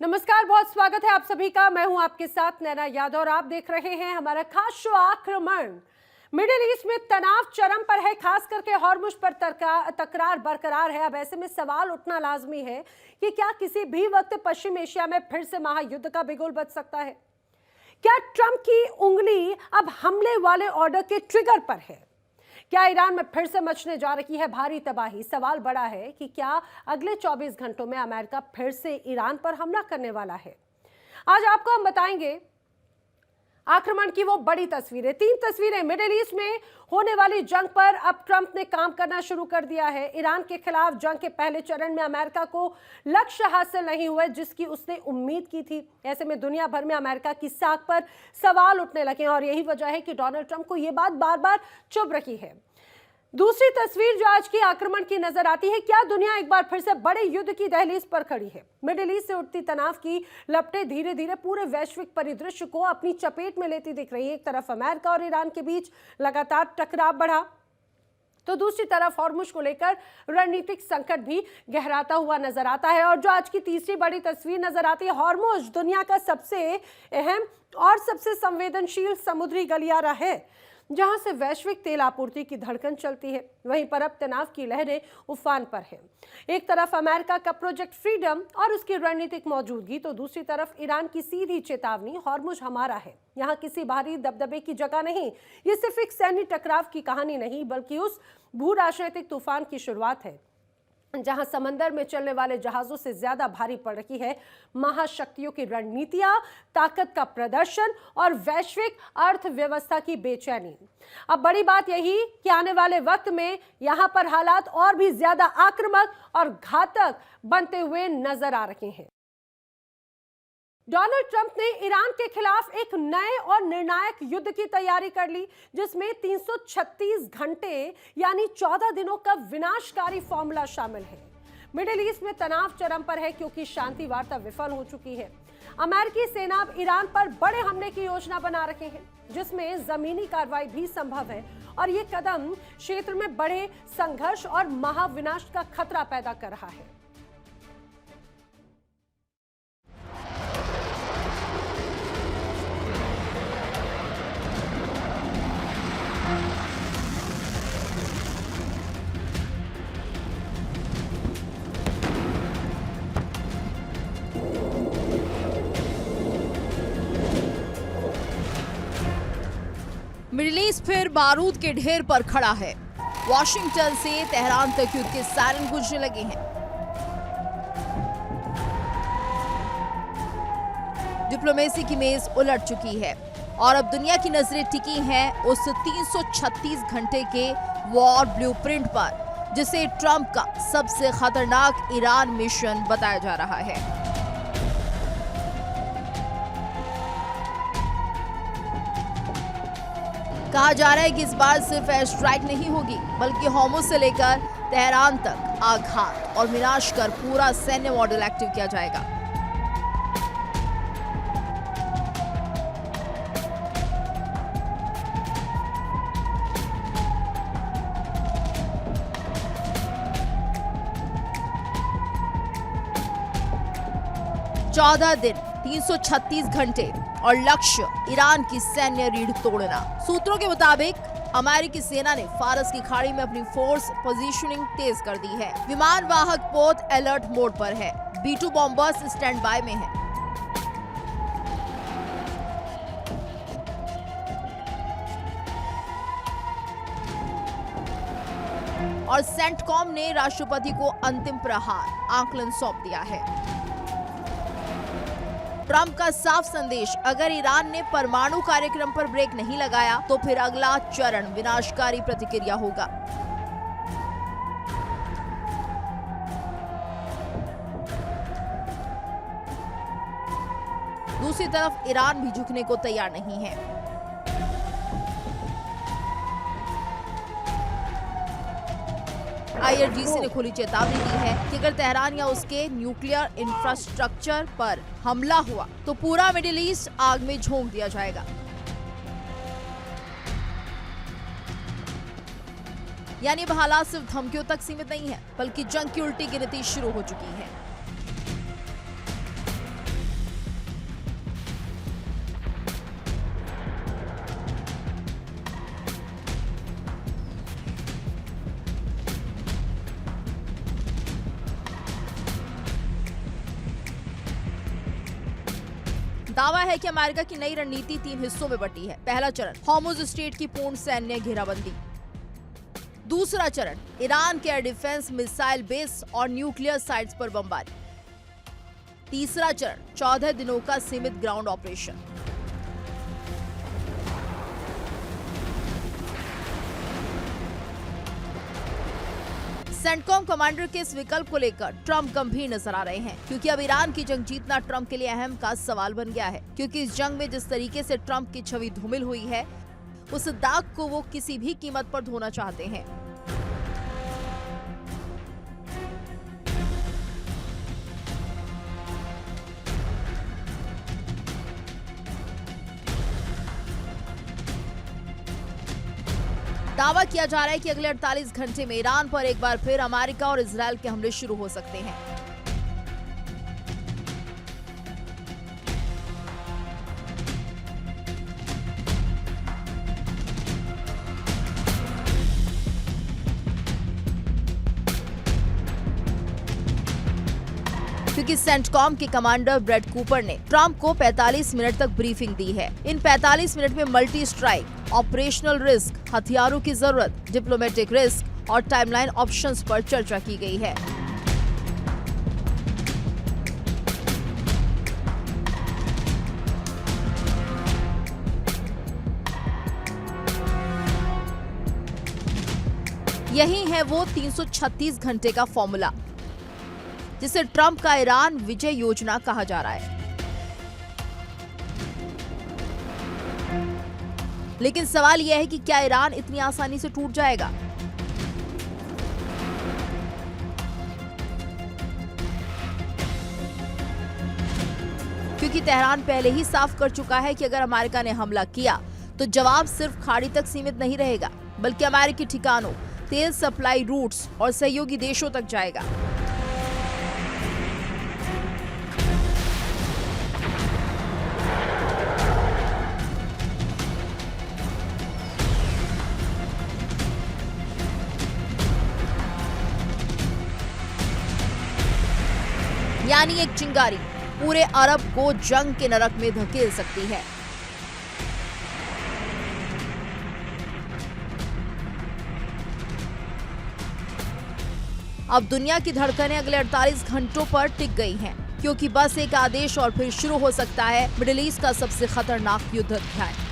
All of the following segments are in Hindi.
नमस्कार, बहुत स्वागत है आप सभी का। मैं हूं आपके साथ नैना यादव और आप देख रहे हैं हमारा खास शो आक्रमण। मिडिल ईस्ट में तनाव चरम पर है, खास करके हॉर्मुज पर तकरार बरकरार है। अब ऐसे में सवाल उठना लाजमी है कि क्या किसी भी वक्त पश्चिम एशिया में फिर से महायुद्ध का बिगुल बज सकता है? क्या ट्रंप की उंगली अब हमले वाले ऑर्डर के ट्रिगर पर है? क्या ईरान में फिर से मचने जा रही है भारी तबाही? सवाल बड़ा है कि क्या अगले 24 घंटों में अमेरिका फिर से ईरान पर हमला करने वाला है? आज आपको हम बताएंगे आक्रमण की वो बड़ी तस्वीरें, 3 तस्वीरें। मिडिल ईस्ट में होने वाली जंग पर अब ट्रंप ने काम करना शुरू कर दिया है। ईरान के खिलाफ जंग के पहले चरण में अमेरिका को लक्ष्य हासिल नहीं हुए जिसकी उसने उम्मीद की थी। ऐसे में दुनिया भर में अमेरिका की साख पर सवाल उठने लगे और यही वजह है कि डोनाल्ड ट्रंप को यह बात बार बार चुभ रही है। दूसरी तस्वीर जो आज की आक्रमण की नजर आती है, क्या दुनिया एक बार फिर से बड़े युद्ध की दहलीज पर खड़ी है? मिडिल ईस्ट से उठती तनाव की लपटें धीरे धीरे पूरे वैश्विक परिदृश्य को अपनी चपेट में लेती दिख रही है। एक तरफ अमेरिका और ईरान के बीच लगातार टकराव बढ़ा तो दूसरी तरफ हॉर्मुज को लेकर रणनीतिक संकट भी गहराता हुआ नजर आता है। और जो आज की तीसरी बड़ी तस्वीर नजर आती है, हॉर्मुज दुनिया का सबसे अहम और सबसे संवेदनशील समुद्री गलियारा है जहां से वैश्विक तेल आपूर्ति की धड़कन चलती है। वहीं पर अब तनाव की लहरें उफान पर है। एक तरफ अमेरिका का प्रोजेक्ट फ्रीडम और उसकी रणनीतिक मौजूदगी, तो दूसरी तरफ ईरान की सीधी चेतावनी, हॉर्मुज हमारा है। यहाँ किसी बाहरी दबदबे की जगह नहीं। ये सिर्फ एक सैन्य टकराव की कहानी नहीं बल्कि उस भू राजनीतिक तूफान की शुरुआत है जहां समंदर में चलने वाले जहाजों से ज्यादा भारी पड़ रही है महाशक्तियों की रणनीतियां, ताकत का प्रदर्शन और वैश्विक अर्थव्यवस्था की बेचैनी। अब बड़ी बात यही कि आने वाले वक्त में यहां पर हालात और भी ज्यादा आक्रामक और घातक बनते हुए नजर आ रहे हैं। डोनाल्ड ट्रंप ने ईरान के खिलाफ एक नए और निर्णायक युद्ध की तैयारी कर ली जिसमें 336 घंटे यानी 14 दिनों का विनाशकारी फॉर्मूला शामिल है। मिडिल ईस्ट में तनाव चरम पर है क्योंकि शांति वार्ता विफल हो चुकी है। अमेरिकी सेना अब ईरान पर बड़े हमले की योजना बना रहे हैं जिसमें जमीनी कार्रवाई भी संभव है और ये कदम क्षेत्र में बड़े संघर्ष और महाविनाश का खतरा पैदा कर रहा है। मिडिल ईस्ट फिर बारूद के ढेर पर खड़ा है। वॉशिंगटन से तेहरान तक युद्ध के सायरन गूंजने लगे हैं। डिप्लोमेसी की मेज उलट चुकी है और अब दुनिया की नजरें टिकी हैं उस 336 घंटे के वॉर ब्लूप्रिंट पर जिसे ट्रंप का सबसे खतरनाक ईरान मिशन बताया जा रहा है। कहा जा रहा है कि इस बार सिर्फ एयर स्ट्राइक नहीं होगी बल्कि हॉर्मुज से लेकर तेहरान तक आघात और विनाश कर पूरा सैन्य मॉडल एक्टिव किया जाएगा। चौदह दिन 336 घंटे और लक्ष्य ईरान की सैन्य रीढ़ तोड़ना। सूत्रों के मुताबिक अमेरिकी सेना ने फारस की खाड़ी में अपनी फोर्स पोजीशनिंग तेज कर दी है। विमान वाहक पोत अलर्ट मोड पर है। B-2 बॉम्बर्स स्टैंड बाय में है। और सेंटकॉम ने राष्ट्रपति को अंतिम प्रहार आकलन सौंप दिया है। ट्रंप का साफ संदेश, अगर ईरान ने परमाणु कार्यक्रम पर ब्रेक नहीं लगाया तो फिर अगला चरण विनाशकारी प्रतिक्रिया होगा। दूसरी तरफ ईरान भी झुकने को तैयार नहीं है। IRGC ने खुली चेतावनी दी है कि अगर तेहरान या उसके न्यूक्लियर इंफ्रास्ट्रक्चर पर हमला हुआ तो पूरा मिडिल ईस्ट आग में झोंक दिया जाएगा। यानी अब हालात सिर्फ धमकियों तक सीमित नहीं है बल्कि जंग की उल्टी गिनती शुरू हो चुकी है। दावा है कि अमेरिका की नई रणनीति 3 हिस्सों में बटी है। पहला चरण, हॉर्मुज स्ट्रेट की पूर्ण सैन्य घेराबंदी। दूसरा चरण, ईरान के एयर डिफेंस, मिसाइल बेस और न्यूक्लियर साइट्स पर बमबारी। तीसरा चरण, 14 दिनों का सीमित ग्राउंड ऑपरेशन। सेंटकॉम कमांडर के इस विकल्प को लेकर ट्रंप गंभीर नजर आ रहे हैं, क्योंकि अब ईरान की जंग जीतना ट्रंप के लिए अहम का सवाल बन गया है। क्योंकि इस जंग में जिस तरीके से ट्रंप की छवि धूमिल हुई है, उस दाग को वो किसी भी कीमत पर धोना चाहते हैं। दावा किया जा रहा है कि अगले 48 घंटे में ईरान पर एक बार फिर अमेरिका और इजरायल के हमले शुरू हो सकते हैं। क्योंकि सेंटकॉम के कमांडर ब्रेड कूपर ने ट्रंप को 45 मिनट तक ब्रीफिंग दी है। इन 45 मिनट में मल्टी स्ट्राइक, ऑपरेशनल रिस्क, हथियारों की जरूरत, डिप्लोमेटिक रिस्क और टाइमलाइन ऑप्शंस पर चर्चा की गई है। यही है वो 336 घंटे का फॉर्मूला, जिसे ट्रंप का ईरान विजय योजना कहा जा रहा है। लेकिन सवाल यह है कि क्या ईरान इतनी आसानी से टूट जाएगा? क्योंकि तेहरान पहले ही साफ कर चुका है कि अगर अमेरिका ने हमला किया तो जवाब सिर्फ खाड़ी तक सीमित नहीं रहेगा, बल्कि अमेरिकी ठिकानों, तेल सप्लाई रूट्स और सहयोगी देशों तक जाएगा। यानी एक चिंगारी पूरे अरब को जंग के नरक में धकेल सकती है। अब दुनिया की धड़कनें अगले 48 घंटों पर टिक गई हैं, क्योंकि बस एक आदेश और फिर शुरू हो सकता है मिडिल ईस्ट का सबसे खतरनाक युद्ध अध्याय।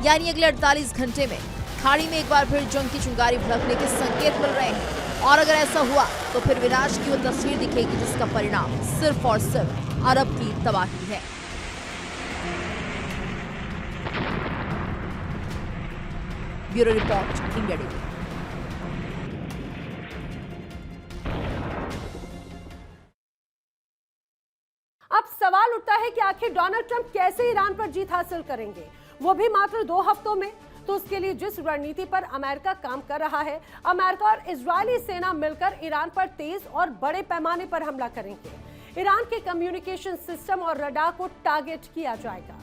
यानी अगले 48 घंटे में खाड़ी में एक बार फिर जंग की चिंगारी भड़कने के संकेत मिल रहे हैं। और अगर ऐसा हुआ तो फिर विनाश की वो तस्वीर दिखेगी, जिसका परिणाम सिर्फ और सिर्फ अरब की तबाही है। Bureau report, India TV. अब सवाल उठता है कि आखिर डोनाल्ड ट्रंप कैसे ईरान पर जीत हासिल करेंगे, वो भी मात्र 2 हफ्तों में। तो उसके लिए जिस रणनीति पर अमेरिका काम कर रहा है, अमेरिका और इजरायली सेना मिलकर ईरान पर तेज और बड़े पैमाने पर हमला करेंगे। ईरान के कम्युनिकेशन सिस्टम और रडार को टारगेट किया जाएगा।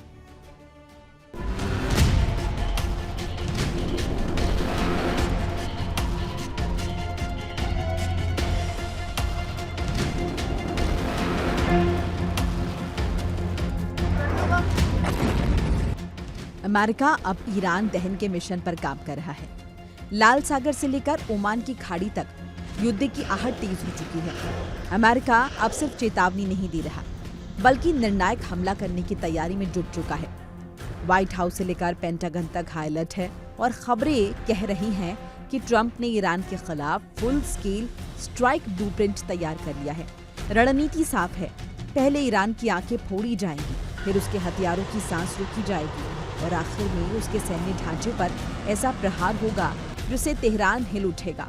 अमेरिका अब ईरान दहन के मिशन पर काम कर रहा है। लाल सागर से लेकर ओमान की खाड़ी तक युद्ध की आहट तेज हो चुकी है। अमेरिका अब सिर्फ चेतावनी नहीं दे रहा, बल्कि निर्णायक हमला करने की तैयारी में जुट चुका है। व्हाइट हाउस से लेकर पेंटागन तक हाई अलर्ट है और खबरें कह रही हैं कि ट्रंप ने ईरान के खिलाफ फुल स्केल स्ट्राइक ब्लूप्रिंट तैयार कर लिया है। रणनीति साफ है, पहले ईरान की आंखें फोड़ी जाएंगी, फिर उसके हथियारों की सांस रोकी जाएगी और आखिर में उसके सैन्य ढांचे पर ऐसा प्रहार होगा जिससे तेहरान हिल उठेगा।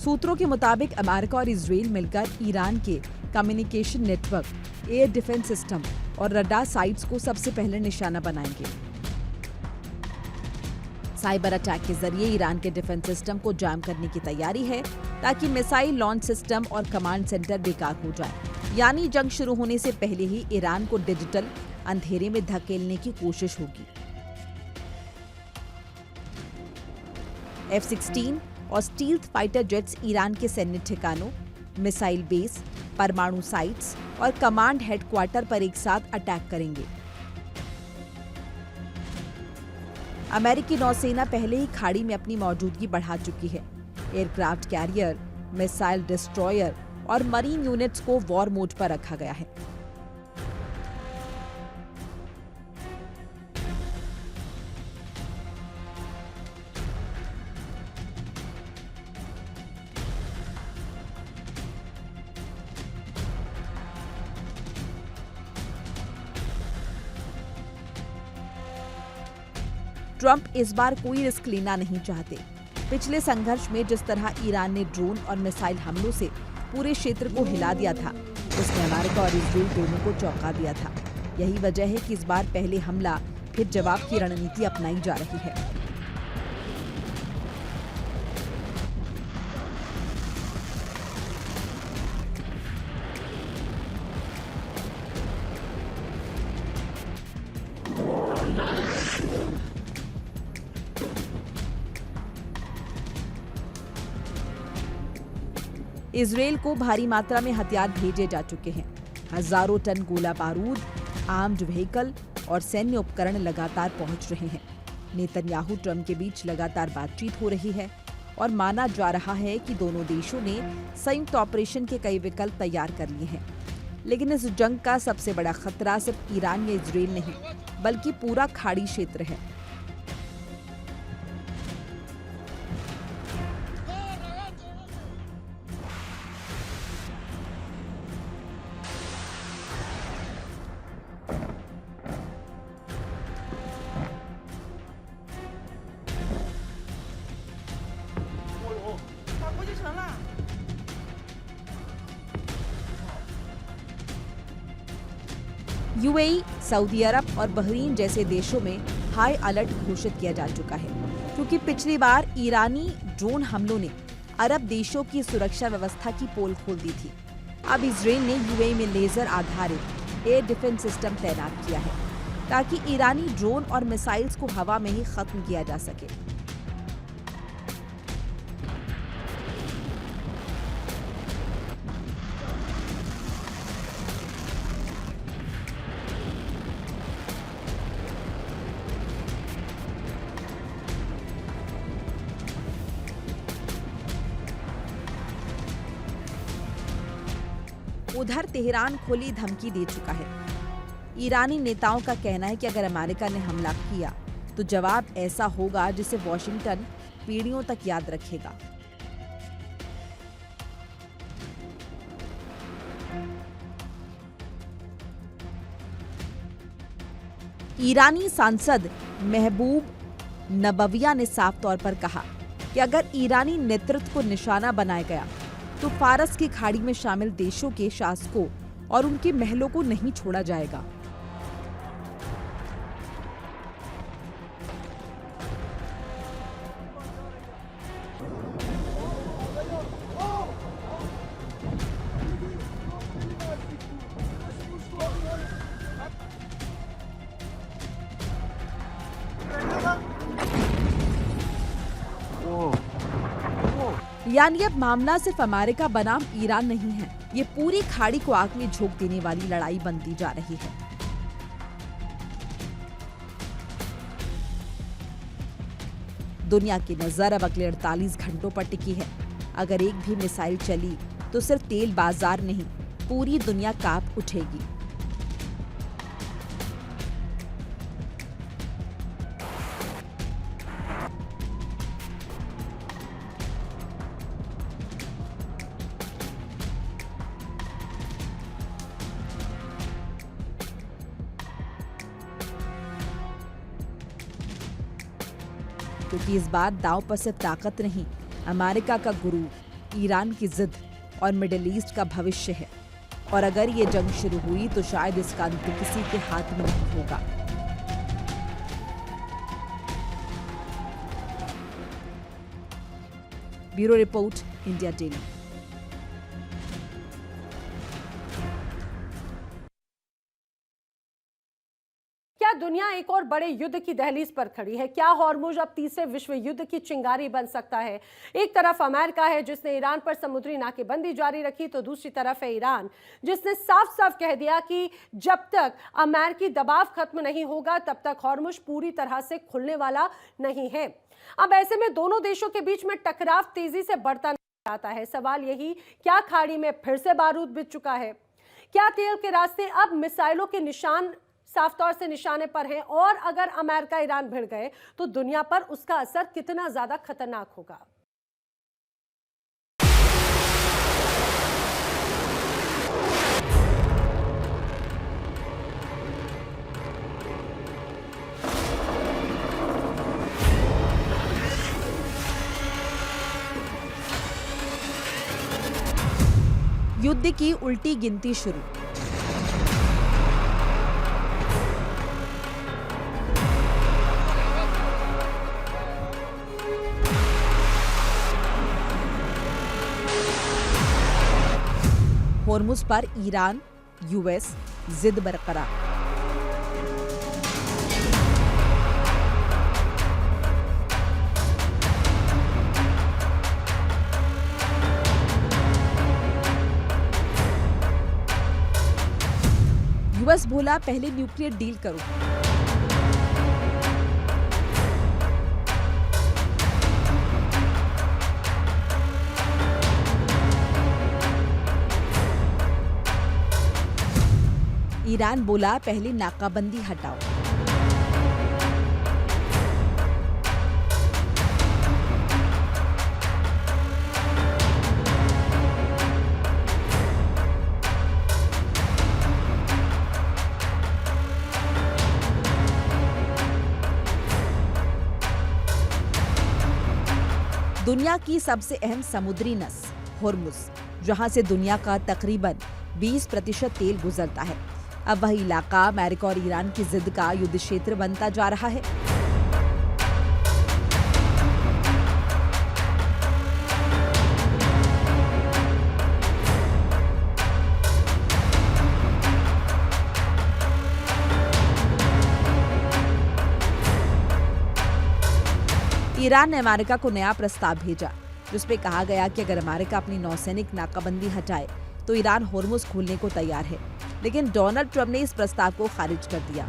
सूत्रों के मुताबिक अमेरिका और इजराइल मिलकर ईरान के communication network, air defence system और रडार साइट्स को सबसे पहले निशाना बनाएंगे। साइबर अटैक के जरिए ईरान के डिफेंस सिस्टम को जाम करने की तैयारी है ताकि मिसाइल लॉन्च सिस्टम और कमांड सेंटर बेकार हो जाए। यानी जंग शुरू होने से पहले ही ईरान को डिजिटल अंधेरे में धकेलने की कोशिश होगी। F-16 और स्टील्थ फाइटर जेट्स ईरान के सैन्य ठिकानों, मिसाइल बेस, परमाणु साइट्स और कमांड हेडक्वार्टर पर एक साथ अटैक करेंगे। अमेरिकी नौसेना पहले ही खाड़ी में अपनी मौजूदगी बढ़ा चुकी है। एयरक्राफ्ट कैरियर, मिसाइल डिस्ट्रॉयर और मरीन यूनिट्स को वॉर मोड पर रखा गया है। ट्रंप इस बार कोई रिस्क लेना नहीं चाहते। पिछले संघर्ष में जिस तरह ईरान ने ड्रोन और मिसाइल हमलों से पूरे क्षेत्र को हिला दिया था, उसने अमेरिका और इजराइल दोनों को चौंका दिया था। यही वजह है कि इस बार पहले हमला फिर जवाब की रणनीति अपनाई जा रही है। इजराइल को भारी मात्रा में हथियार भेजे जा चुके हैं। हजारों टन गोला बारूद, आर्म्ड व्हीकल और सैन्य उपकरण लगातार पहुंच रहे हैं। नेतन्याहू ट्रंप के बीच लगातार बातचीत हो रही है और माना जा रहा है कि दोनों देशों ने संयुक्त ऑपरेशन के कई विकल्प तैयार कर लिए हैं। लेकिन इस जंग का सबसे बड़ा खतरा सिर्फ ईरान या इजराइल नहीं, बल्कि पूरा खाड़ी क्षेत्र है। यूएई, सऊदी अरब और बहरीन जैसे देशों में हाई अलर्ट घोषित किया जा चुका है, क्योंकि पिछली बार ईरानी ड्रोन हमलों ने अरब देशों की सुरक्षा व्यवस्था की पोल खोल दी थी। अब इजराइल ने यूएई में लेजर आधारित एयर डिफेंस सिस्टम तैनात किया है ताकि ईरानी ड्रोन और मिसाइल्स को हवा में ही खत्म किया जा सके। उधर तेहरान खुली धमकी दे चुका है। ईरानी नेताओं का कहना है कि अगर अमेरिका ने हमला किया तो जवाब ऐसा होगा जिसे वॉशिंगटन पीढ़ियों तक याद रखेगा। ईरानी सांसद महबूब नबविया ने साफ तौर पर कहा कि अगर ईरानी नेतृत्व को निशाना बनाया गया तो फारस की खाड़ी में शामिल देशों के शासकों और उनके महलों को नहीं छोड़ा जाएगा। यानी अब मामला सिर्फ अमेरिका बनाम ईरान नहीं है, ये पूरी खाड़ी को आग में झोंक देने वाली लड़ाई बनती जा रही है। दुनिया की नजर अब अगले 48 घंटों पर टिकी है। अगर एक भी मिसाइल चली तो सिर्फ तेल बाजार नहीं, पूरी दुनिया कांप उठेगी। क्योंकि इस बार दांव पर सिर्फ ताकत नहीं, अमेरिका का गुरूर, ईरान की जिद और मिडिल ईस्ट का भविष्य है, और अगर ये जंग शुरू हुई तो शायद इसका अंत किसी के हाथ में नहीं होगा। Bureau report, India daily. क्या दुनिया एक और बड़े युद्ध की दहलीज पर खड़ी है? क्या हॉर्मुज अब तीसरे विश्व युद्ध की चिंगारी बन सकता है? एक तरफ अमेरिका है जिसने ईरान पर समुद्री नाकेबंदी जारी रखी, तो दूसरी तरफ है ईरान जिसने साफ साफ कह दिया कि जब तक अमेरिकी दबाव खत्म नहीं होगा तब तक हॉर्मुज पूरी तरह से खुलने वाला नहीं है। अब ऐसे में दोनों देशों के बीच में टकराव तेजी से बढ़ता नजर आता है। सवाल यही, क्या खाड़ी में फिर से बारूद बिछ चुका है? क्या तेल के रास्ते अब मिसाइलों के निशान साफ तौर से निशाने पर हैं? और अगर अमेरिका ईरान भिड़ गए तो दुनिया पर उसका असर कितना ज्यादा खतरनाक होगा? युद्ध की उल्टी गिनती शुरू। हॉर्मुज पर ईरान, यूएस जिद बरकरार। यूएस बोला पहले न्यूक्लियर डील करो। ईरान बोला पहले नाकाबंदी हटाओ। दुनिया की सबसे अहम समुद्री नस हॉर्मुज, जहां से दुनिया का तकरीबन 20% तेल गुजरता है, अब वह इलाका अमेरिका और ईरान की जिद का युद्ध क्षेत्र बनता जा रहा है। ईरान ने अमेरिका को नया प्रस्ताव भेजा, जिसपे कहा गया कि अगर अमेरिका अपनी नौसैनिक नाकाबंदी हटाए तो ईरान हॉर्मुज खोलने को तैयार है, लेकिन डोनाल्ड ट्रंप ने इस प्रस्ताव को खारिज कर दिया।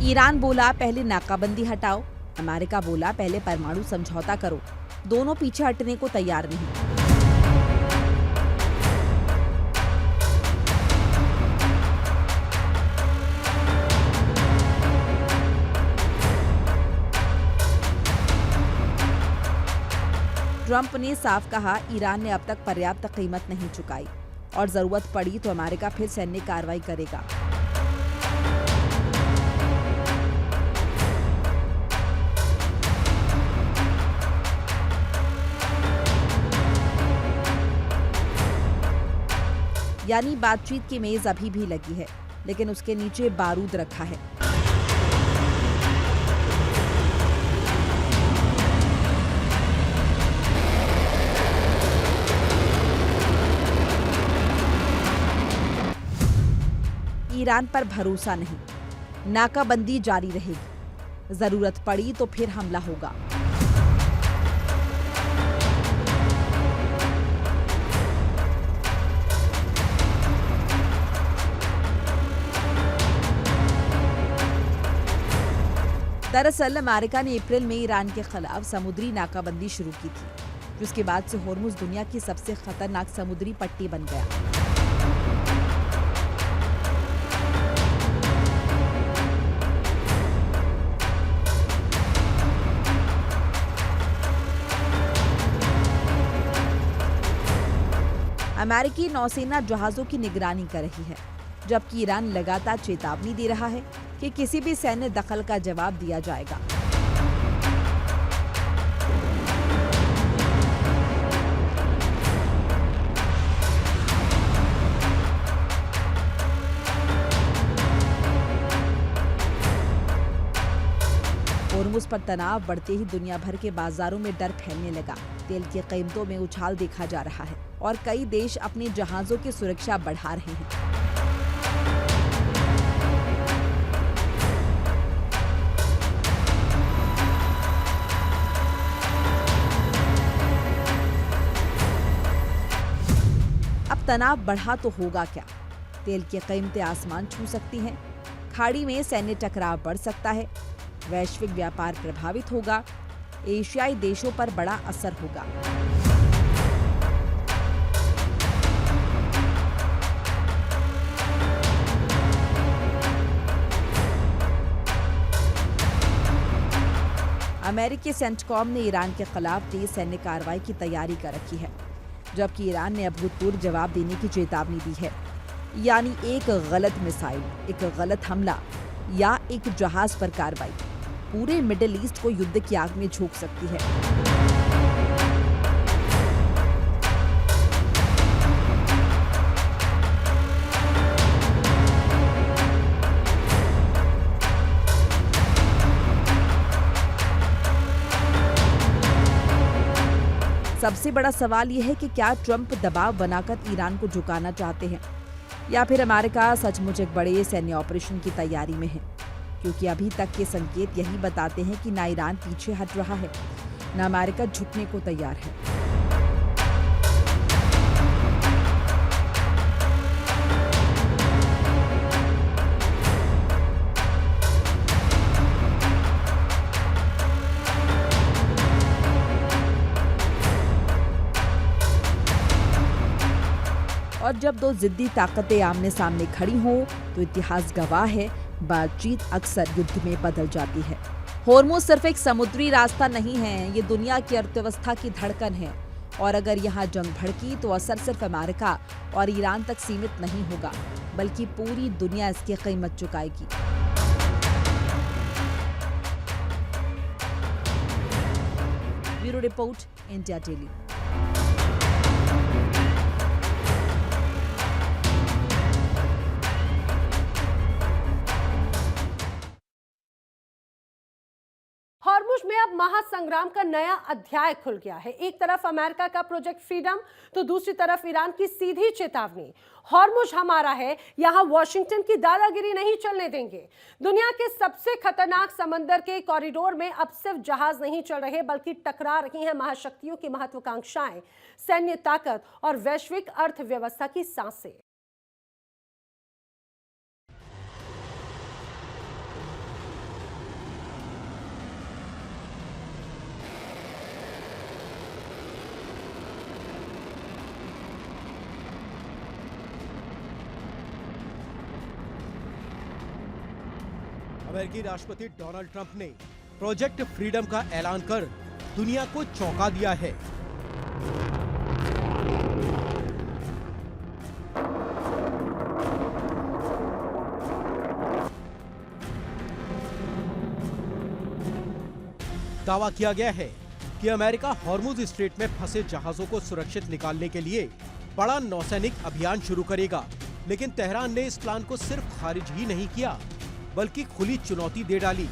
ईरान बोला पहले नाकाबंदी हटाओ, अमेरिका बोला पहले परमाणु समझौता करो। दोनों पीछे हटने को तैयार नहीं। ट्रंप ने साफ कहा ईरान ने अब तक पर्याप्त कीमत नहीं चुकाई और जरूरत पड़ी तो अमेरिका फिर सैन्य कार्रवाई करेगा। यानी बातचीत की मेज अभी भी लगी है, लेकिन उसके नीचे बारूद रखा है। ईरान पर भरोसा नहीं, नाकाबंदी जारी रहेगी, जरूरत पड़ी तो फिर हमला होगा। दरअसल अमेरिका ने अप्रैल में ईरान के खिलाफ समुद्री नाकाबंदी शुरू की थी, जिसके बाद से हॉर्मुज दुनिया की सबसे खतरनाक समुद्री पट्टी बन गया। अमेरिकी नौसेना जहाजों की निगरानी कर रही है, जबकि ईरान लगातार चेतावनी दे रहा है कि किसी भी सैन्य दखल का जवाब दिया जाएगा। होर्मुज पर तनाव बढ़ते ही दुनिया भर के बाजारों में डर फैलने लगा। तेल की कीमतों में उछाल देखा जा रहा है और कई देश अपने जहाजों की सुरक्षा बढ़ा रहे हैं। अब तनाव बढ़ा तो होगा क्या? तेल की कीमतें आसमान छू सकती हैं, खाड़ी में सैन्य टकराव बढ़ सकता है, वैश्विक व्यापार प्रभावित होगा, एशियाई देशों पर बड़ा असर होगा। अमेरिकी सेंटकॉम ने ईरान के खिलाफ तेज सैन्य कार्रवाई की तैयारी कर रखी है, जबकि ईरान ने अभूतपूर्व जवाब देने की चेतावनी दी है। यानी एक गलत मिसाइल, एक गलत हमला या एक जहाज पर कार्रवाई पूरे मिडिल ईस्ट को युद्ध की आग में झोंक सकती है। सबसे बड़ा सवाल यह है कि क्या ट्रंप दबाव बनाकर ईरान को झुकाना चाहते हैं या फिर अमेरिका सचमुच एक बड़े सैन्य ऑपरेशन की तैयारी में है, क्योंकि अभी तक के संकेत यही बताते हैं कि ना ईरान पीछे हट रहा है, ना अमेरिका झुकने को तैयार है। और जब दो जिद्दी ताकतें आमने सामने खड़ी हों तो इतिहास गवाह है, बातचीत अक्सर युद्ध में बदल जाती है। होर्मुज सिर्फ एक समुद्री रास्ता नहीं है, ये दुनिया की अर्थव्यवस्था की धड़कन है और अगर यहाँ जंग भड़की तो असर सिर्फ अमेरिका और ईरान तक सीमित नहीं होगा, बल्कि पूरी दुनिया इसकी कीमत चुकाएगी। Bureau report, India daily. Hormuz में अब महासंग्राम का नया अध्याय खुल गया है। एक तरफ अमेरिका का प्रोजेक्ट फ्रीडम तो दूसरी तरफ ईरान की सीधी चेतावनी, हॉर्मुज हमारा है, यहां वॉशिंगटन की दादागिरी नहीं चलने देंगे। दुनिया के सबसे खतरनाक समंदर के कॉरिडोर में अब सिर्फ जहाज नहीं चल रहे, बल्कि टकरा रही हैं महाशक्तियों की महत्वाकांक्षाएं, सैन्य ताकत और वैश्विक अर्थव्यवस्था की सांसें। अमेरिकी राष्ट्रपति डोनाल्ड ट्रंप ने प्रोजेक्ट फ्रीडम का ऐलान कर दुनिया को चौंका दिया है। दावा किया गया है कि अमेरिका हॉर्मुज स्ट्रेट में फंसे जहाजों को सुरक्षित निकालने के लिए बड़ा नौसैनिक अभियान शुरू करेगा, लेकिन तेहरान ने इस प्लान को सिर्फ खारिज ही नहीं किया, बल्कि खुली चुनौती दे डाली।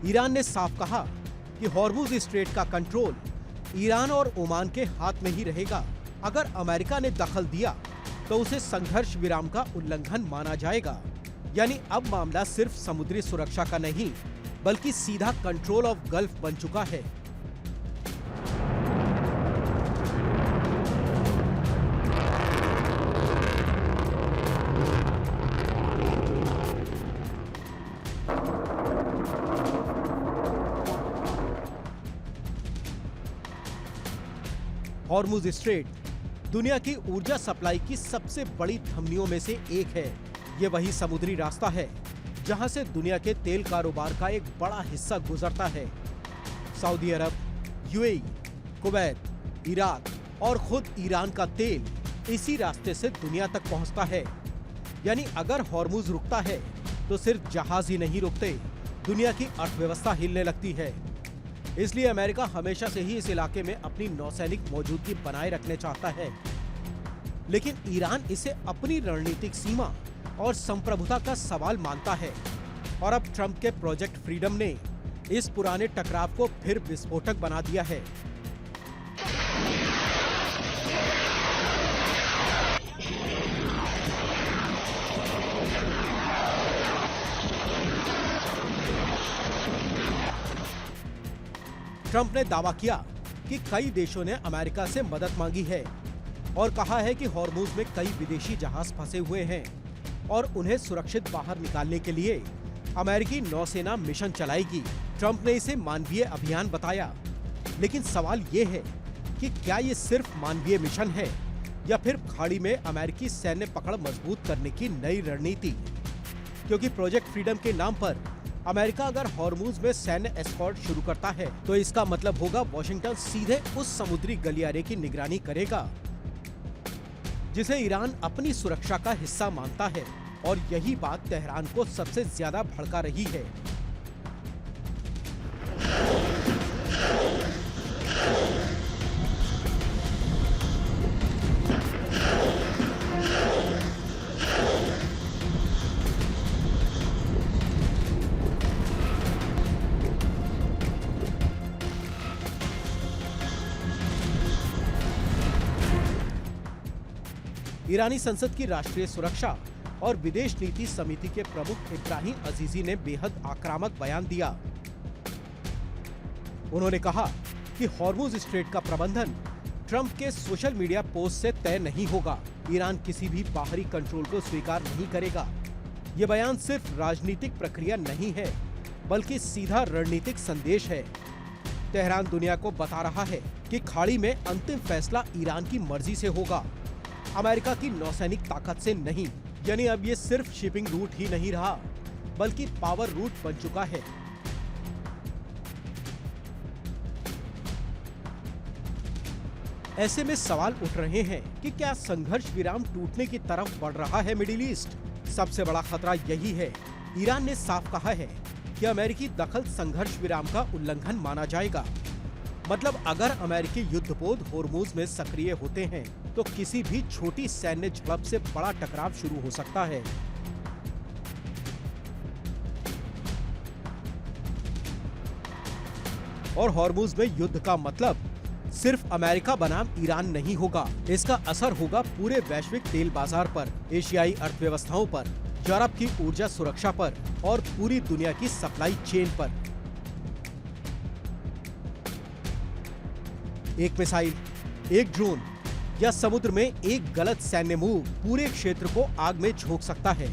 ईरान ने साफ कहा कि हॉर्मुज स्ट्रेट का कंट्रोल ईरान और ओमान के हाथ में ही रहेगा। अगर अमेरिका ने दखल दिया तो उसे संघर्ष विराम का उल्लंघन माना जाएगा। यानी अब मामला सिर्फ समुद्री सुरक्षा का नहीं, बल्कि सीधा कंट्रोल ऑफ गल्फ बन चुका है। हॉर्मुज स्ट्रेट दुनिया की ऊर्जा सप्लाई की सबसे बड़ी धमनियों में से एक है। ये वही समुद्री रास्ता है जहां से दुनिया के तेल कारोबार का एक बड़ा हिस्सा गुजरता है। सऊदी अरब, यूएई, कुवैत, इराक और खुद ईरान का तेल इसी रास्ते से दुनिया तक पहुंचता है। यानी अगर हॉर्मुज रुकता है तो सिर्फ जहाज ही नहीं रुकते, दुनिया की अर्थव्यवस्था हिलने लगती है। इसलिए अमेरिका हमेशा से ही इस इलाके में अपनी नौसैनिक मौजूदगी बनाए रखने चाहता है। लेकिन ईरान इसे अपनी रणनीतिक सीमा और संप्रभुता का सवाल मानता है। और अब ट्रंप के प्रोजेक्ट फ्रीडम ने इस पुराने टकराव को फिर विस्फोटक बना दिया है। ट्रंप ने दावा किया कि कई देशों ने अमेरिका से मदद मांगी है और कहा है कि हॉर्मुज में कई विदेशी जहाज फंसे हुए हैं और उन्हें सुरक्षित बाहर निकालने के लिए अमेरिकी नौसेना मिशन चलाएगी। ट्रंप ने इसे मानवीय अभियान बताया, लेकिन सवाल ये है कि क्या ये सिर्फ मानवीय मिशन है या फिर खाड़ी में अमेरिकी सैन्य पकड़ मजबूत करने की नई रणनीति। क्योंकि प्रोजेक्ट फ्रीडम के नाम पर अमेरिका अगर हॉर्मुज में सैन्य एस्कॉर्ट शुरू करता है तो इसका मतलब होगा वॉशिंगटन सीधे उस समुद्री गलियारे की निगरानी करेगा जिसे ईरान अपनी सुरक्षा का हिस्सा मानता है। और यही बात तेहरान को सबसे ज्यादा भड़का रही है। ईरानी संसद की राष्ट्रीय सुरक्षा और विदेश नीति समिति के प्रमुख इब्राहिम अजीजी ने बेहद आक्रामक बयान दिया। उन्होंने कहा कि हॉर्मुज स्ट्रेट का प्रबंधन ट्रंप के सोशल मीडिया पोस्ट से तय नहीं होगा। ईरान किसी भी बाहरी कंट्रोल को स्वीकार नहीं करेगा। ये बयान सिर्फ राजनीतिक प्रक्रिया नहीं है, बल्कि सीधा रणनीतिक संदेश है। तेहरान दुनिया को बता रहा है कि खाड़ी में अंतिम फैसला ईरान की मर्जी से होगा, अमेरिका की नौसैनिक ताकत से नहीं। यानी अब ये सिर्फ शिपिंग रूट ही नहीं रहा, बल्कि पावर रूट बन चुका है। ऐसे में सवाल उठ रहे हैं कि क्या संघर्ष विराम टूटने की तरफ बढ़ रहा है मिडिल ईस्ट? सबसे बड़ा खतरा यही है। ईरान ने साफ कहा है कि अमेरिकी दखल संघर्ष विराम का उल्लंघन माना जाएगा। मतलब अगर अमेरिकी युद्धपोत हॉर्मुज में सक्रिय होते हैं तो किसी भी छोटी सैन्य झड़प से बड़ा टकराव शुरू हो सकता है। और हॉर्मुज में युद्ध का मतलब सिर्फ अमेरिका बनाम ईरान नहीं होगा, इसका असर होगा पूरे वैश्विक तेल बाजार पर, एशियाई अर्थव्यवस्थाओं पर, यूरोप की ऊर्जा सुरक्षा पर और पूरी दुनिया की सप्लाई चेन पर। एक मिसाइल, एक ड्रोन या समुद्र में एक गलत सैन्य मूव पूरे क्षेत्र को आग में झोंक सकता है।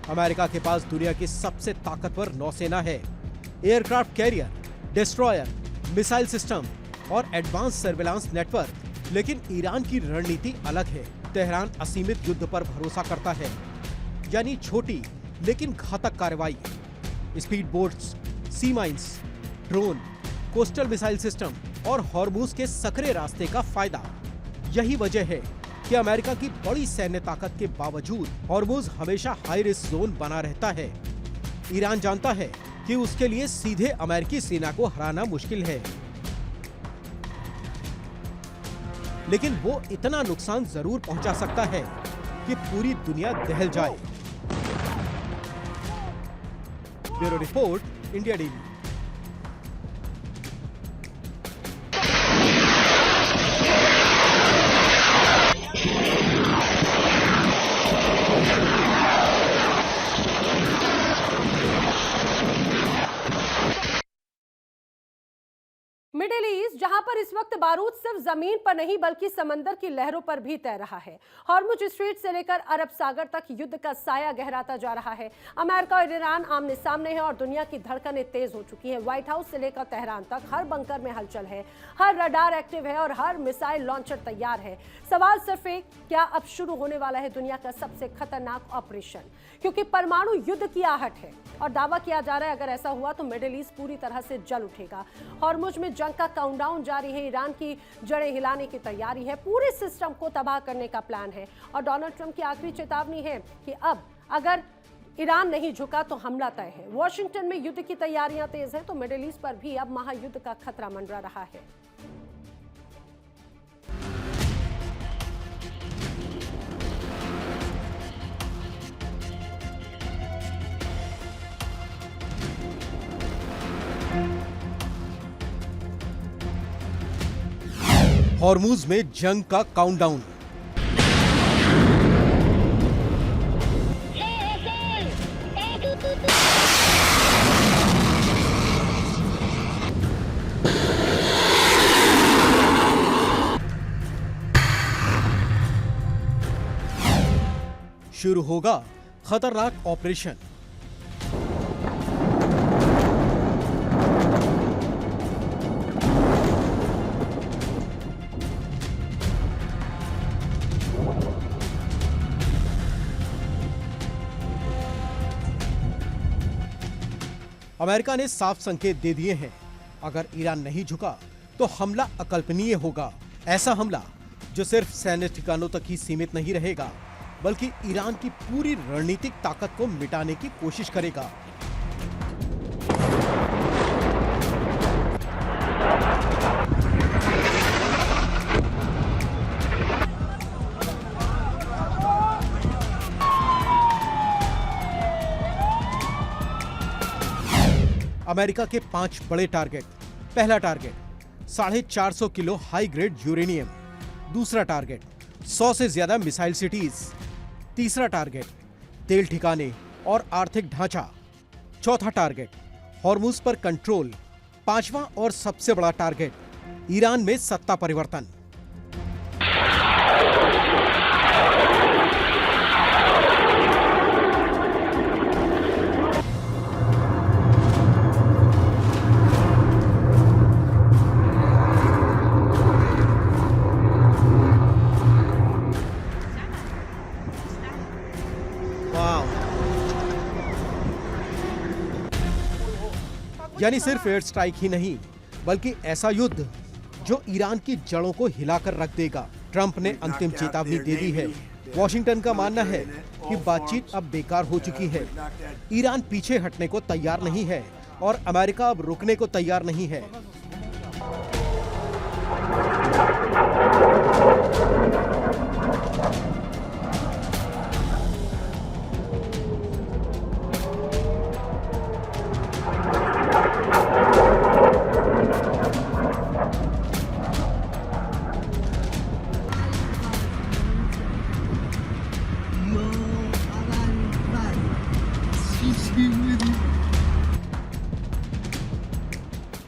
अमेरिका के पास दुनिया की सबसे ताकतवर नौसेना है, aircraft carrier, destroyer, missile system और एडवांस सर्विलांस नेटवर्क। लेकिन ईरान की रणनीति अलग है। तेहरान असीमित युद्ध पर भरोसा करता है, यानी छोटी लेकिन घातक कार्रवाई, speed boats, sea mines, drone, coastal missile system और हॉर्मुज के सकरे रास्ते का फायदा। यही वजह है कि अमेरिका की बड़ी सैन्य ताकत के बावजूद हॉर्मुज हमेशा हाई रिस्क जोन बना रहता है। ईरान जानता है कि उसके लिए सीधे अमेरिकी सेना को हराना मुश्किल है, लेकिन वो इतना नुकसान जरूर पहुंचा सकता है कि पूरी दुनिया दहल जाए। Bureau report, India daily. Middle east, जहां पर इस वक्त बारूद सिर्फ जमीन पर नहीं बल्कि समंदर की लहरों पर भी तैर रहा है। हॉर्मुज स्ट्रेट से लेकर अरब सागर तक युद्ध का साया गहराता जा रहा है। अमेरिका और ईरान आमने सामने हैं और दुनिया की धड़कनें तेज हो चुकी हैं। व्हाइट हाउस से लेकर तेहरान तक हर बंकर में हलचल है, हर रडार एक्टिव है और हर मिसाइल लॉन्चर तैयार है। सवाल सिर्फ एक, क्या अब शुरू होने वाला है दुनिया का सबसे खतरनाक ऑपरेशन? क्योंकि परमाणु युद्ध की आहट है और दावा किया जा रहा है अगर ऐसा हुआ तो मिडिल ईस्ट पूरी तरह से जल उठेगा। हॉर्मुज में जंग का काउंटडाउन जारी है, ईरान की जड़ें हिलाने की तैयारी है, पूरे सिस्टम को तबाह करने का प्लान है और डोनाल्ड ट्रंप की आखिरी चेतावनी है कि अब अगर ईरान नहीं झुका तो हमला तय है। वॉशिंगटन में युद्ध की तैयारियां तेज हैं तो मिडिल ईस्ट पर भी अब महायुद्ध का खतरा मंडरा रहा है। हॉर्मुज में जंग का काउंटडाउन। शुरू होगा खतरनाक ऑपरेशन। अमेरिका ने साफ संकेत दे दिए हैं, अगर ईरान नहीं झुका तो हमला अकल्पनीय होगा। ऐसा हमला जो सिर्फ सैन्य ठिकानों तक ही सीमित नहीं रहेगा बल्कि ईरान की पूरी रणनीतिक ताकत को मिटाने की कोशिश करेगा। अमेरिका के 5 बड़े टारगेट। पहला target 450 kilo high grade uranium. दूसरा टारगेट 100 से ज्यादा मिसाइल सिटीज। तीसरा टारगेट तेल ठिकाने और आर्थिक ढांचा। चौथा टारगेट हॉर्मुज पर कंट्रोल। पांचवां और सबसे बड़ा टारगेट ईरान में सत्ता परिवर्तन। यानी सिर्फ एयर स्ट्राइक ही नहीं बल्कि ऐसा युद्ध जो ईरान की जड़ों को हिलाकर रख देगा। ट्रंप ने अंतिम चेतावनी दे दी है। वॉशिंगटन का मानना है कि बातचीत अब बेकार हो चुकी है। ईरान पीछे हटने को तैयार नहीं है और अमेरिका अब रुकने को तैयार नहीं है।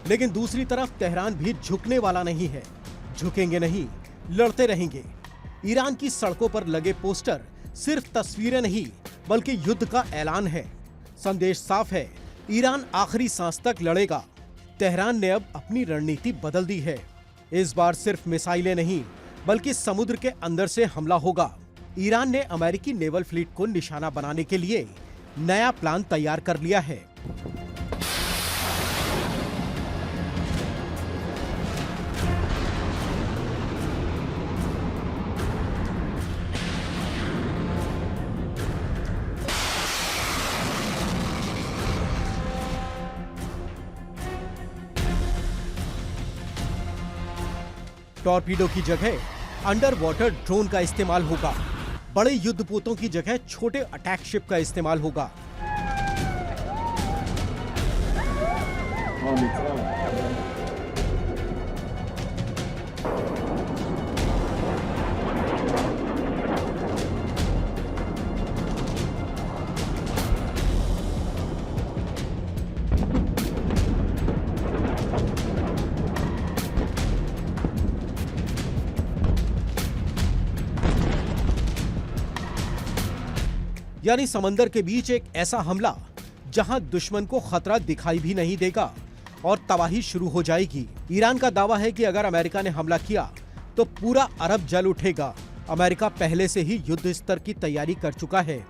लेकिन दूसरी तरफ तेहरान भी झुकने वाला नहीं है। झुकेंगे नहीं, लड़ते रहेंगे। ईरान की सड़कों पर लगे पोस्टर सिर्फ तस्वीरें नहीं बल्कि युद्ध का ऐलान है। संदेश साफ है, ईरान आखिरी सांस तक लड़ेगा। तेहरान ने अब अपनी रणनीति बदल दी है। इस बार सिर्फ मिसाइलें नहीं बल्कि समुद्र के अंदर से हमला होगा। ईरान ने अमेरिकी नेवल फ्लीट को निशाना बनाने के लिए नया प्लान तैयार कर लिया है। टॉर्पीडो की जगह अंडर वाटर ड्रोन का इस्तेमाल होगा। बड़े युद्धपोतों की जगह छोटे अटैक शिप का इस्तेमाल होगा। यानी समंदर के बीच एक ऐसा हमला जहां दुश्मन को खतरा दिखाई भी नहीं देगा और तबाही शुरू हो जाएगी। ईरान का दावा है कि अगर अमेरिका ने हमला किया तो पूरा अरब जल उठेगा। अमेरिका पहले से ही युद्ध स्तर की तैयारी कर चुका है।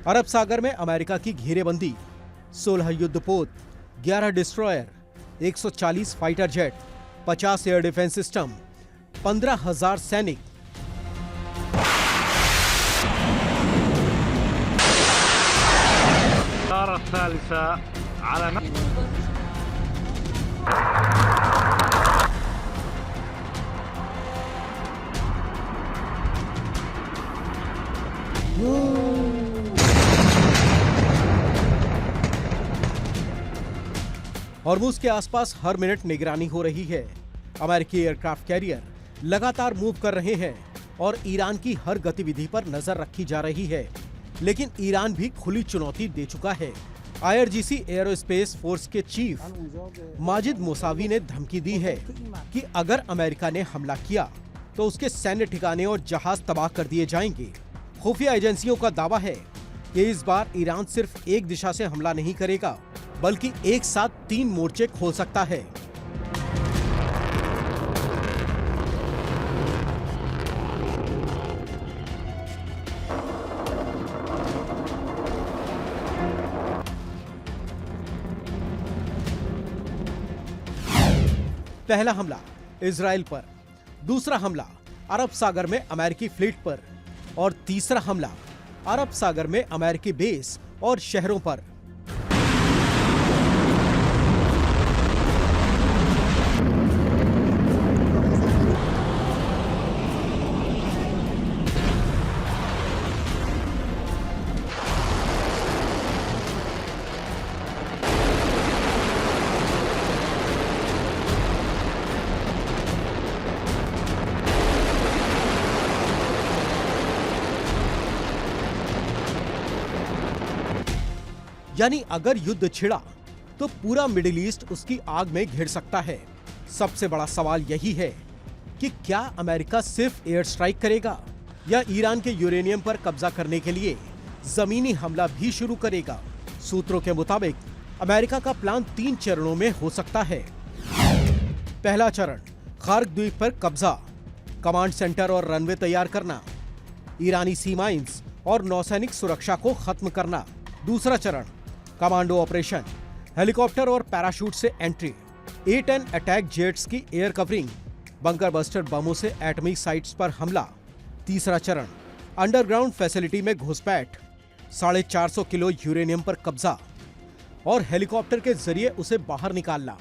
अरब सागर में अमेरिका की घेरेबंदी, 16 युद्धपोत, 11 destroyer, 140 fighter jet, 50 air defence system, 15,000 सैनिक। हॉर्मुज के आसपास हर मिनट निगरानी हो रही है। अमेरिकी एयरक्राफ्ट कैरियर लगातार मूव कर रहे हैं और ईरान की हर गतिविधि पर नजर रखी जा रही है। लेकिन ईरान भी खुली चुनौती दे चुका है। IRGC एयरोस्पेस फोर्स के चीफ माजिद मुसावी ने धमकी दी है कि अगर अमेरिका ने हमला किया तो उसके सैन्य ठिकाने और जहाज तबाह कर दिए जाएंगे। खुफिया एजेंसियों का दावा है कि इस बार ईरान सिर्फ एक दिशा से हमला नहीं करेगा, बल्कि एक साथ 3 मोर्चे खोल सकता है। पहला हमला इजराइल पर, दूसरा हमला अरब सागर में अमेरिकी फ्लीट पर और तीसरा हमला अरब सागर में अमेरिकी बेस और शहरों पर। यानी अगर युद्ध छिड़ा तो पूरा मिडिल ईस्ट उसकी आग में घिर सकता है। सबसे बड़ा सवाल यही है कि क्या अमेरिका सिर्फ एयर स्ट्राइक करेगा या ईरान के यूरेनियम पर कब्जा करने के लिए जमीनी हमला भी शुरू करेगा। सूत्रों के मुताबिक अमेरिका का प्लान 3 चरणों में हो सकता है। पहला चरण, खार्क द्वीप पर कब्जा, कमांड सेंटर और रनवे तैयार करना, ईरानी सी माइंस और नौसैनिक सुरक्षा को खत्म करना। दूसरा चरण, कमांडो ऑपरेशन, हेलीकॉप्टर और पैराशूट से एंट्री, A-10 अटैक जेट्स की एयर कवरिंग, बंकर बस्टर बमों से एटॉमिक साइट्स पर हमला। तीसरा चरण, अंडरग्राउंड फैसिलिटी में घुसपैठ, 450 किलो यूरेनियम पर कब्जा और हेलीकॉप्टर के जरिए उसे बाहर निकालना।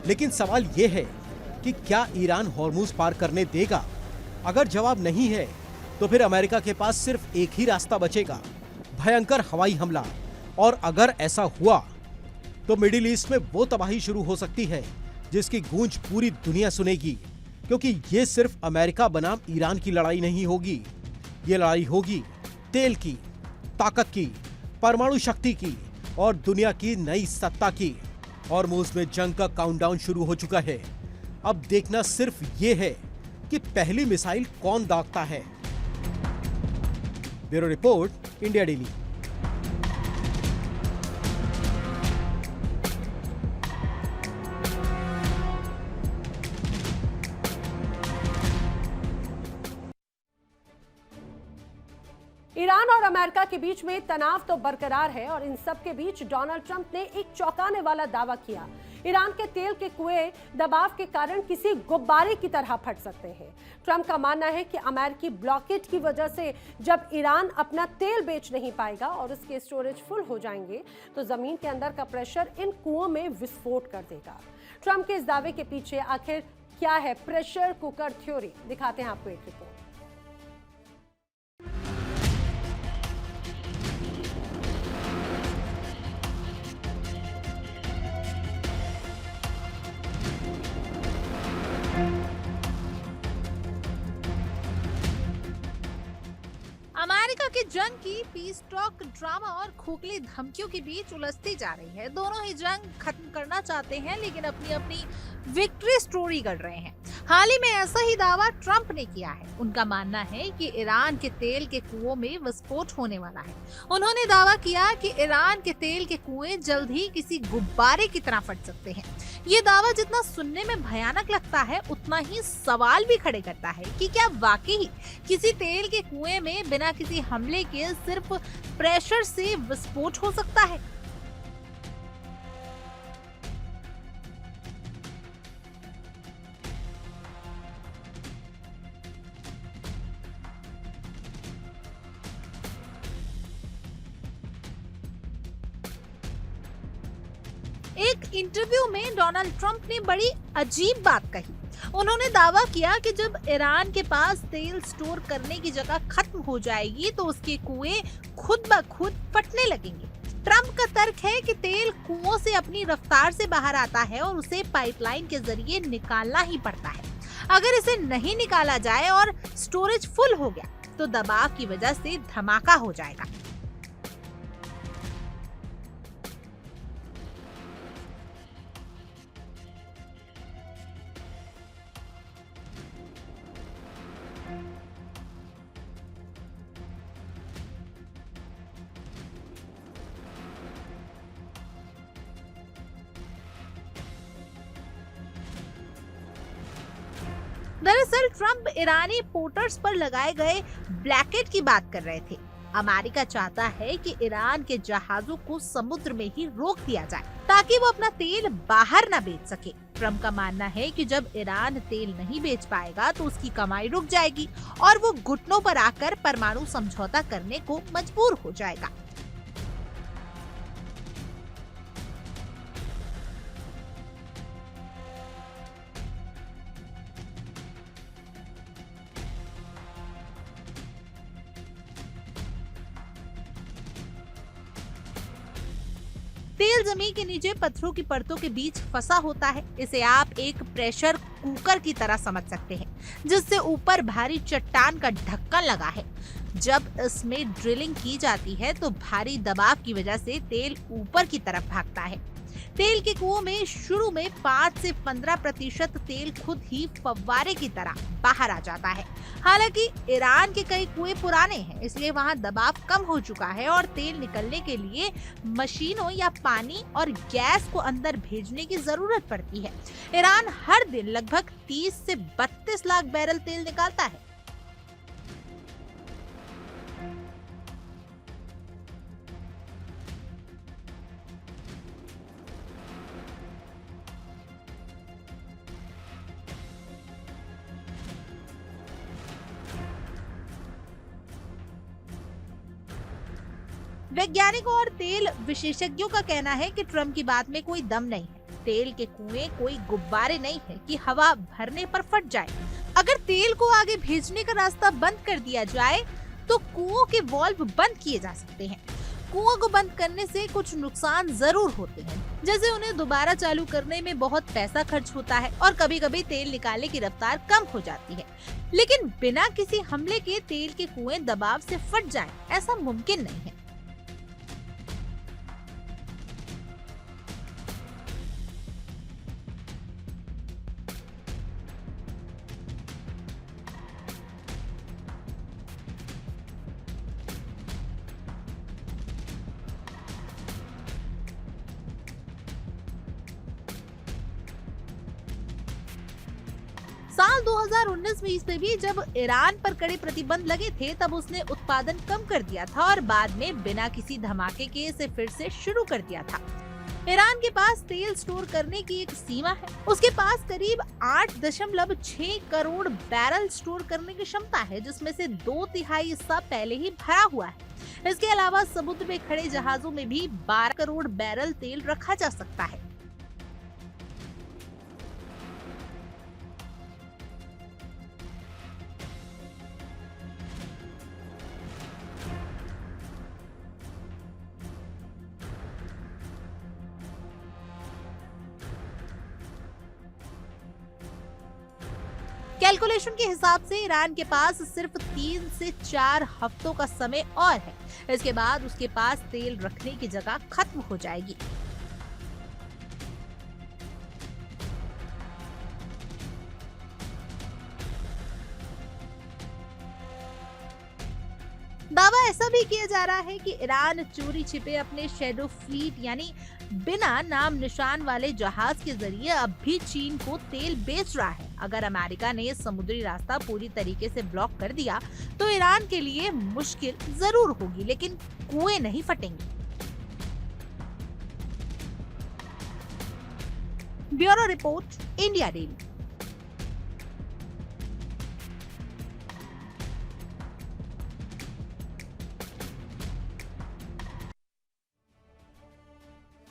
लेकिन सवाल यह है कि क्या ईरान हॉर्मुज पार करने देगा? अगर जवाब नहीं है तो फिर अमेरिका के पास सिर्फ एक ही रास्ता बचेगा, भयंकर हवाई हमला। और अगर ऐसा हुआ तो मिडिल ईस्ट में वो तबाही शुरू हो सकती है जिसकी गूंज पूरी दुनिया सुनेगी, क्योंकि ये सिर्फ अमेरिका बनाम ईरान की लड़ाई नहीं होगी। ये लड़ाई होगी तेल की, ताकत की, परमाणु शक्ति की और दुनिया की नई सत्ता की। हॉर्मुज में जंग का काउंटडाउन शुरू हो चुका है। अब देखना सिर्फ ये है कि पहली मिसाइल कौन दागता है। Bureau report, India daily. Iran और अमेरिका के बीच में तनाव तो बरकरार है और इन सब के बीच डोनाल्ड ट्रंप ने एक चौंकाने वाला दावा किया। ईरान के तेल के कुएं दबाव के कारण किसी गुब्बारे की तरह फट सकते हैं। ट्रंप का मानना है कि अमेरिकी ब्लॉकेट की वजह से जब ईरान अपना तेल बेच नहीं पाएगा और उसके स्टोरेज फुल हो जाएंगे तो जमीन के अंदर का प्रेशर इन कुओं में विस्फोट कर देगा। ट्रंप के इस दावे के पीछे आखिर क्या है प्रेशर कुकर थ्योरी, दिखाते हैं आपको एक रिपोर्ट। अमेरिका की जंग की पीस टॉक ड्रामा और खोखली धमकियों के बीच उलझती जा रही है। दोनों ही जंग खत्म करना चाहते हैं लेकिन अपनी अपनी विक्ट्री स्टोरी गढ़ रहे हैं। हाल ही में ऐसा ही दावा ट्रंप ने किया है। उनका मानना है कि ईरान के तेल के कुओं में विस्फोट होने वाला है। उन्होंने दावा किया कि ईरान के तेल के कुएं जल्द ही किसी गुब्बारे की तरह फट सकते हैं। ये दावा जितना सुनने में भयानक लगता है उतना ही सवाल भी खड़े करता है कि क्या वाकई किसी तेल के कुएं में बिना किसी हमले के सिर्फ प्रेशर से विस्फोट हो सकता है। एक इंटरव्यू में डोनाल्ड ट्रंप ने बड़ी अजीब बात कही। उन्होंने दावा किया कि जब ईरान के पास तेल स्टोर करने की जगह खत्म हो जाएगी तो उसके कुएं खुद ब खुद फटने लगेंगे। ट्रंप का तर्क है कि तेल कुओं से अपनी रफ्तार से बाहर आता है और उसे पाइपलाइन के जरिए निकालना ही पड़ता है। अगर इसे नहीं निकाला जाए और स्टोरेज फुल हो गया तो दबाव की वजह से धमाका हो जाएगा। दरअसल ट्रंप ईरानी पोर्टर्स पर लगाए गए ब्लैकेट की बात कर रहे थे। अमेरिका चाहता है कि ईरान के जहाजों को समुद्र में ही रोक दिया जाए ताकि वो अपना तेल बाहर न बेच सके। ट्रंप का मानना है कि जब ईरान तेल नहीं बेच पाएगा तो उसकी कमाई रुक जाएगी और वो घुटनों पर आकर परमाणु समझौता करने को मजबूर हो जाएगा। तेल जमीन के नीचे पत्थरों की परतों के बीच फंसा होता है। इसे आप एक प्रेशर कुकर की तरह समझ सकते हैं जिससे ऊपर भारी चट्टान का ढक्कन लगा है। जब इसमें ड्रिलिंग की जाती है तो भारी दबाव की वजह से तेल ऊपर की तरफ भागता है। तेल के कुओं में शुरू में 5 से 15% तेल खुद ही फव्वारे की तरह बाहर आ जाता है। हालांकि ईरान के कई कुएं पुराने हैं इसलिए वहां दबाव कम हो चुका है और तेल निकलने के लिए मशीनों या पानी और गैस को अंदर भेजने की जरूरत पड़ती है। ईरान हर दिन लगभग 30 से 32 लाख बैरल तेल निकालता है। वैज्ञानिकों और तेल विशेषज्ञों का कहना है कि ट्रंप की बात में कोई दम नहीं है। तेल के कुएं कोई गुब्बारे नहीं है कि हवा भरने पर फट जाए। अगर तेल को आगे भेजने का रास्ता बंद कर दिया जाए तो कुओं के वाल्व बंद किए जा सकते हैं। कुओं को बंद करने से कुछ नुकसान जरूर होते हैं, जैसे उन्हें दोबारा चालू करने में बहुत पैसा खर्च होता है और कभी-कभी तेल निकालने की रफ्तार कम हो जाती है। लेकिन बिना किसी हमले के तेल के कुएं दबाव से फट जाएं, ऐसा मुमकिन नहीं है। साल 2019-20 में भी जब ईरान पर कड़े प्रतिबंध लगे थे तब उसने उत्पादन कम कर दिया था और बाद में बिना किसी धमाके के इसे फिर से शुरू कर दिया था। ईरान के पास तेल स्टोर करने की एक सीमा है। उसके पास करीब 8.6 करोड़ बैरल स्टोर करने की क्षमता है, जिसमें से 2/3 हिस्सा पहले ही भरा हुआ है। इसके अलावा समुद्र में खड़े जहाजों में भी 12 करोड़ बैरल तेल रखा जा सकता है। कैलकुलेशन के हिसाब से ईरान के पास सिर्फ 3 से 4 हफ्तों का समय और है। इसके बाद उसके पास तेल रखने की जगह खत्म हो जाएगी। दावा ऐसा भी किया जा रहा है कि ईरान चोरी छिपे अपने शैडो फ्लीट यानी बिना नाम निशान वाले जहाज के जरिए अब भी चीन को तेल बेच रहा है। अगर अमेरिका ने समुद्री रास्ता पूरी तरीके से ब्लॉक कर दिया तो ईरान के लिए मुश्किल जरूर होगी, लेकिन कुएं नहीं फटेंगे। Bureau report, India daily.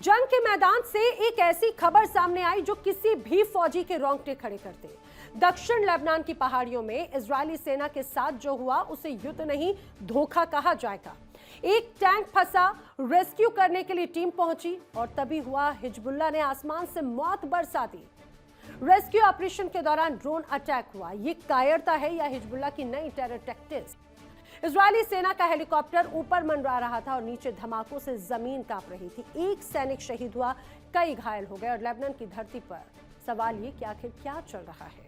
जंग के मैदान से एक ऐसी खबर सामने आई जो किसी भी फौजी के रोंगटे खड़े कर दे। दक्षिण लेबनान की पहाड़ियों में इजरायली सेना के साथ जो हुआ उसे युद्ध नहीं धोखा कहा जाएगा। एक टैंक फंसा, रेस्क्यू करने के लिए टीम पहुंची और तभी हुआ हिजबुल्लाह ने आसमान से मौत बरसा दी। रेस्क्यू ऑपरेशन के दौरान ड्रोन अटैक हुआ। ये कायरता है या हिजबुल्लाह की नई टेरर टैक्टिक्स? इजरायली सेना का हेलीकॉप्टर ऊपर मंडरा रहा था और नीचे धमाकों से जमीन कांप रही थी। एक सैनिक शहीद हुआ, कई घायल हो गए और लेबनान की धरती पर सवाल ये कि आखिर क्या चल रहा है।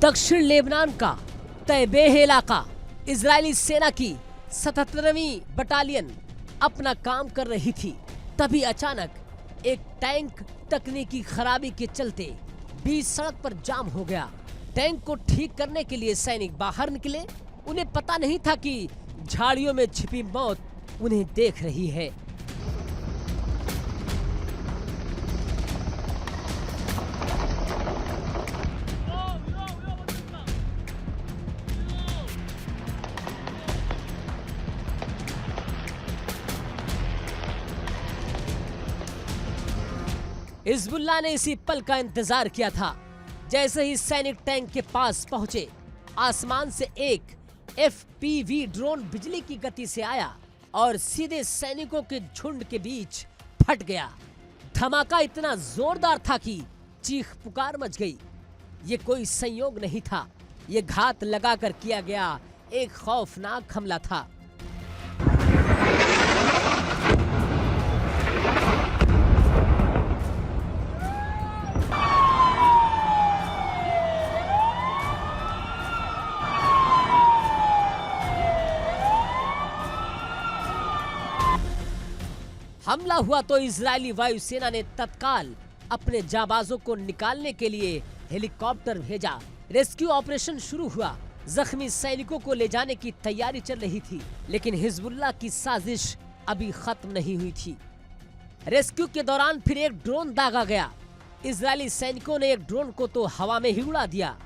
दक्षिण लेबनान का तैबेह इलाका, इजरायली सेना की 77वीं बटालियन अपना काम कर रही थी। तभी अचानक एक टैंक तकनीकी खराबी के चलते बीच सड़क पर जाम हो गया। टैंक को ठीक करने के लिए सैनिक बाहर निकले। उन्हें पता नहीं था कि झाड़ियों में छिपी मौत उन्हें देख रही है। हिजबुल्लाह ने इसी पल का इंतजार किया था। जैसे ही सैनिक टैंक के पास पहुंचे, आसमान से एक FPV ड्रोन बिजली की गति से आया और सीधे सैनिकों के झुंड के बीच फट गया। धमाका इतना जोरदार था कि चीख पुकार मच गई। ये कोई संयोग नहीं था, ये घात लगाकर किया गया एक खौफनाक हमला था। हमला हुआ तो इजरायली वायुसेना ने तत्काल अपने जाबाजों को निकालने के लिए हेलीकॉप्टर भेजा। रेस्क्यू ऑपरेशन शुरू हुआ। जख्मी सैनिकों को ले जाने की तैयारी चल रही थी, लेकिन हिजबुल्लाह की साजिश अभी खत्म नहीं हुई थी। रेस्क्यू के दौरान फिर एक ड्रोन दागा गया। इजरायली सैनिकों ने एक ड्रोन को तो हवा में ही उड़ा दिया।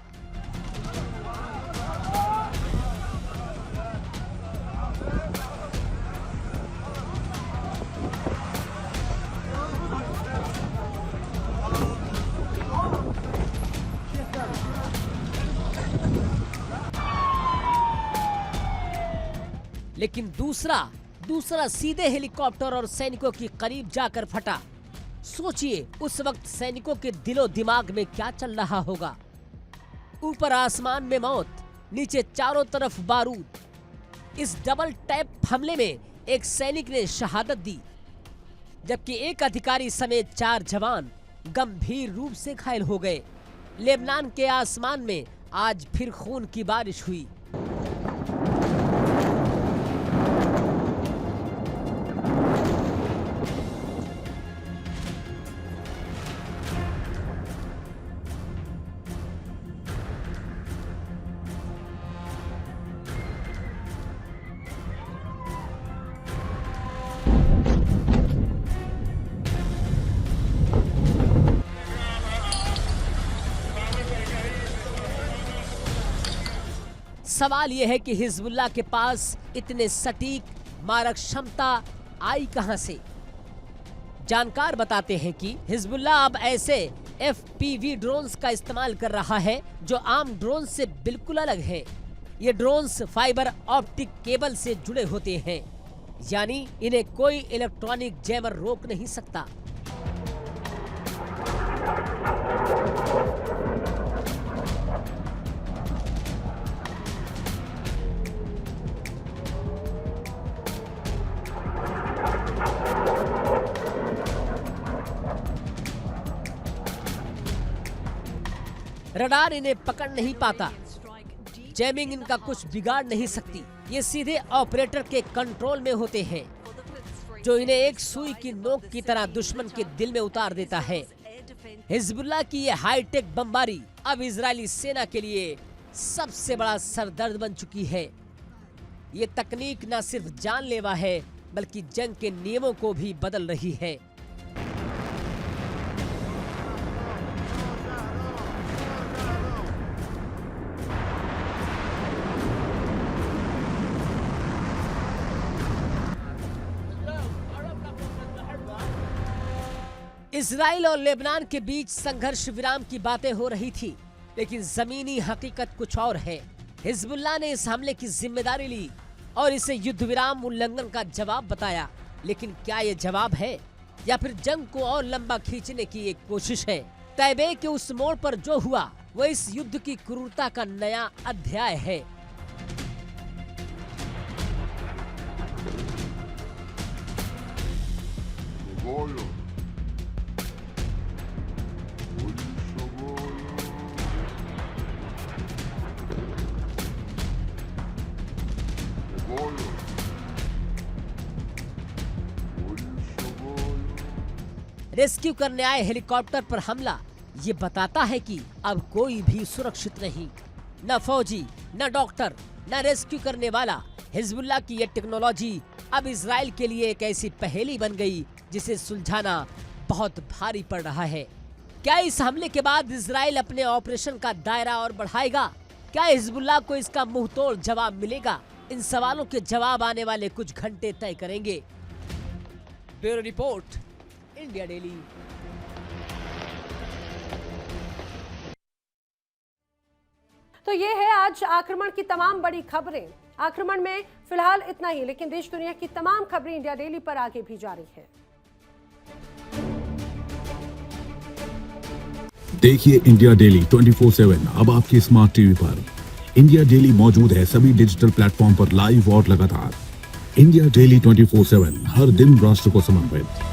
लेकिन दूसरा सीधे हेलीकॉप्टर और सैनिकों के करीब जाकर फटा। सोचिए उस वक्त सैनिकों के दिलो दिमाग में क्या चल रहा होगा। ऊपर आसमान में मौत, नीचे चारों तरफ बारूद। इस डबल टैप हमले में एक सैनिक ने शहादत दी, जबकि एक अधिकारी समेत 4 जवान गंभीर रूप से घायल हो गए। लेबनान के आसमान में आज फिर खून की बारिश हुई। सवाल यह है कि हिजबुल्लाह के पास इतने सटीक मारक क्षमता आई कहां से। जानकार बताते हैं कि हिजबुल्लाह अब ऐसे FPV ड्रोन्स का इस्तेमाल कर रहा है जो आम ड्रोन से बिल्कुल अलग है। ये ड्रोन्स फाइबर ऑप्टिक केबल से जुड़े होते हैं, यानी इन्हें कोई इलेक्ट्रॉनिक जैमर रोक नहीं सकता। रडार इन्हें पकड़ नहीं पाता, जैमिंग इनका कुछ बिगाड़ नहीं सकती। ये सीधे ऑपरेटर के कंट्रोल में होते हैं, जो इन्हें एक सुई की नोक की तरह दुश्मन के दिल में उतार देता है। हिजबुल्लाह की ये हाईटेक बमबारी अब इजरायली सेना के लिए सबसे बड़ा सरदर्द बन चुकी है। ये तकनीक न सिर्फ जानलेवा है, बल्कि जंग के नियमों को भी बदल रही है। इजराइल और लेबनान के बीच संघर्ष विराम की बातें हो रही थी, लेकिन जमीनी हकीकत कुछ और है। हिजबुल्लाह ने इस हमले की जिम्मेदारी ली और इसे युद्ध विराम उल्लंघन का जवाब बताया। लेकिन क्या ये जवाब है या फिर जंग को और लंबा खींचने की एक कोशिश है? तैबे के उस मोड़ पर जो हुआ वो इस युद्ध की क्रूरता का नया अध्याय है। रेस्क्यू करने आए हेलीकॉप्टर पर हमला ये बताता है कि अब कोई भी सुरक्षित नहीं, न फौजी, न डॉक्टर, न रेस्क्यू करने वाला। हिजबुल्लाह की ये टेक्नोलॉजी अब इजराइल के लिए एक ऐसी पहेली बन गई जिसे सुलझाना बहुत भारी पड़ रहा है। क्या इस हमले के बाद इजराइल अपने ऑपरेशन का दायरा और बढ़ाएगा? क्या हिजबुल्लाह को इसका मुंहतोड़ जवाब मिलेगा? इन सवालों के जवाब आने वाले कुछ घंटे तय करेंगे। Bureau report, India daily. तो ये है आज आक्रमण की तमाम बड़ी खबरें। आक्रमण में फिलहाल इतना ही, लेकिन देश दुनिया की तमाम खबरें इंडिया डेली पर आगे भी जारी है। देखिए इंडिया डेली 24/7 अब आपके स्मार्ट टीवी पर। इंडिया डेली मौजूद है सभी डिजिटल प्लेटफॉर्म पर लाइव और लगातार। इंडिया डेली 24/7 हर दिन राष्ट्र को समर्पित।